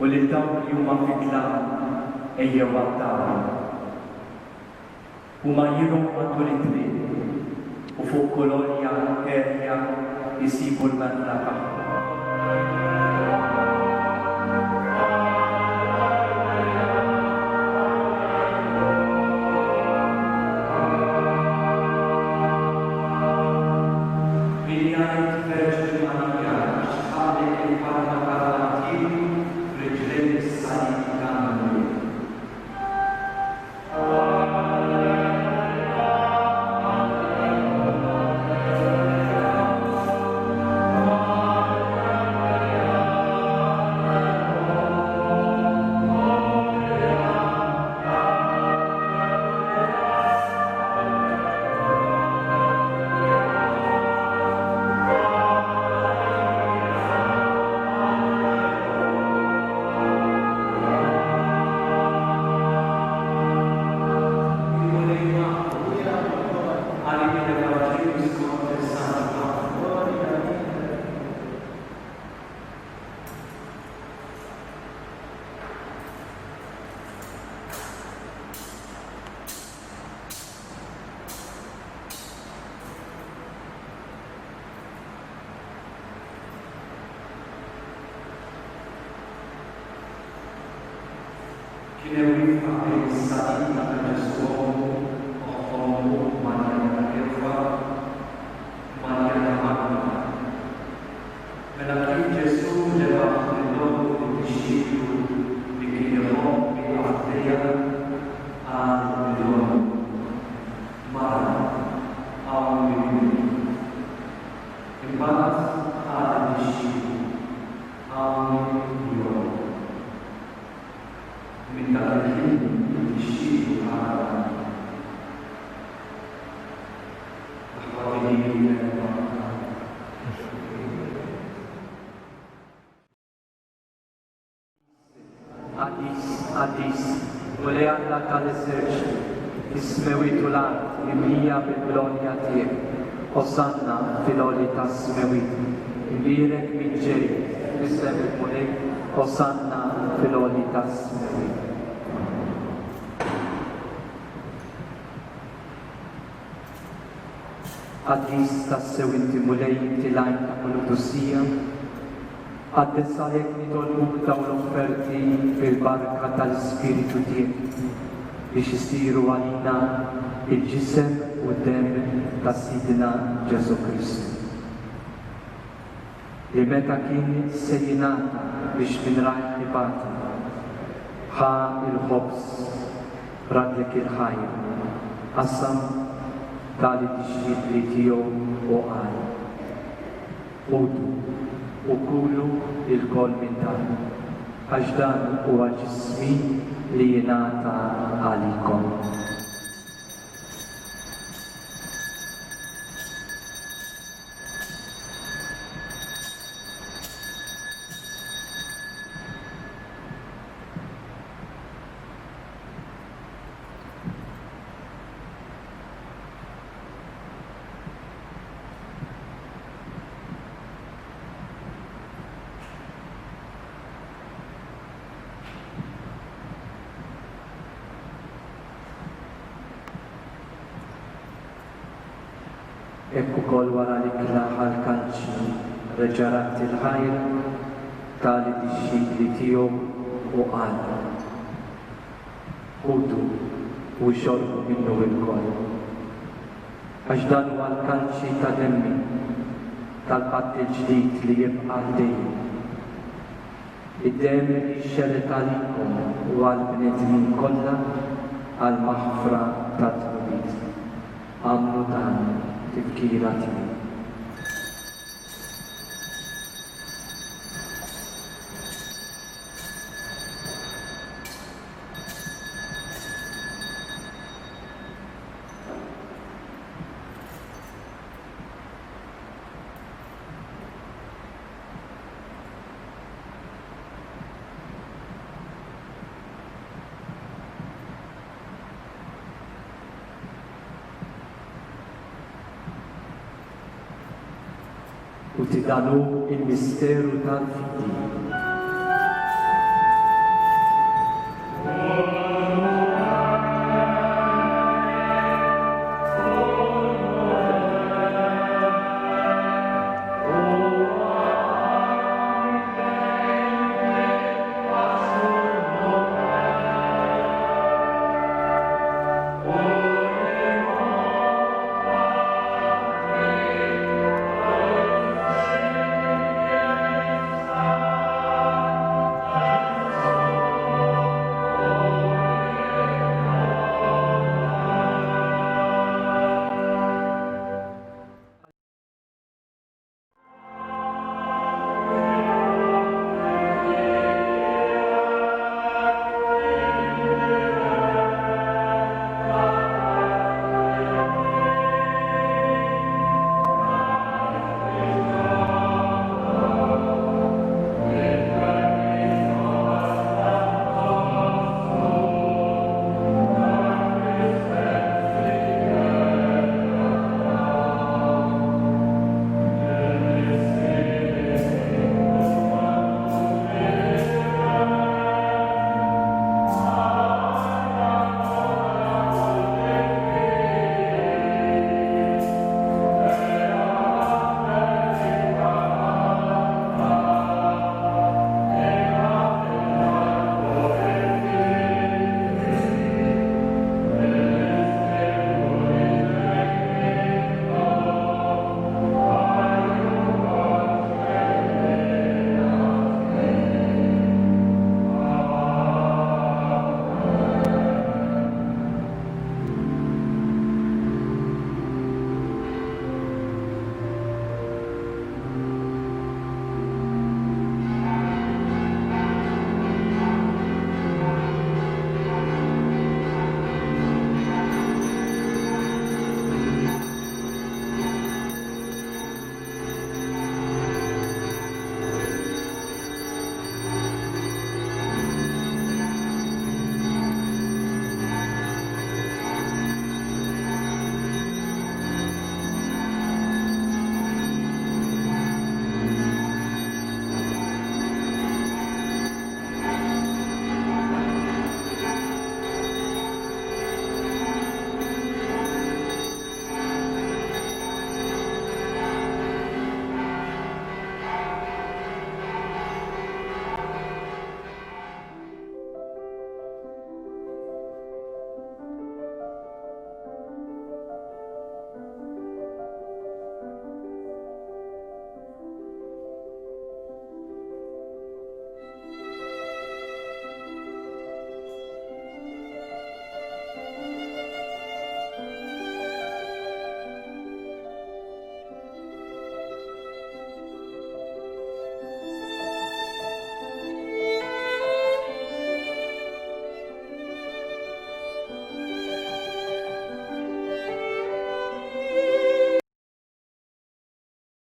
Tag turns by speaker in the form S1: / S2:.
S1: U li dawk li huma fitlam ejjew għattaw. U ma jirhom matul it-triq u fuq kolonja erja jisibu l-manna tagħhom. Għaddis, u li għalla tal-eżerċ, ismewitu l-art, imlija bil-glonja tiegħek, Osanna fil-oli tas-smewit, imbirek minn ġej, isem il-munik, Osanna fil-oli tas-smewit. Għaddis tas-sewinti mulejn lajn ta' kolutussija, għaddes għalek nitolbuk daw l-offerti fil-barka tal-Spiritu tiegħek biex isiru għalina il-ġisem u d-dem ta' Sidna Ġesu Kristu. Li meta kien sejjinata biex minrajt nibati, ħa il-ħobs radlek il-ħajr, qassam tali tixrid li tiegħu u qal. Ħudu u kulu il-kol minn dan, għax dan huwa ġismi li jingħata għalikom. Ekku kol wara li klaħal kanċi, reġarat il-ħajr, tali dixxikli tiegħu u qal. Ħudu u xorbu minnu il-kol. Għax dan huwa l-kanċi ta' demmi, tal-patt il-ġdid li jibqa' dejjem. Id-dem li xxellet għalikom u għall-bnedmin kollha għall-maħfra tat-tnubit. Għamlu dan tifkira tiegħi. tidanu il-misteru tal-fidi.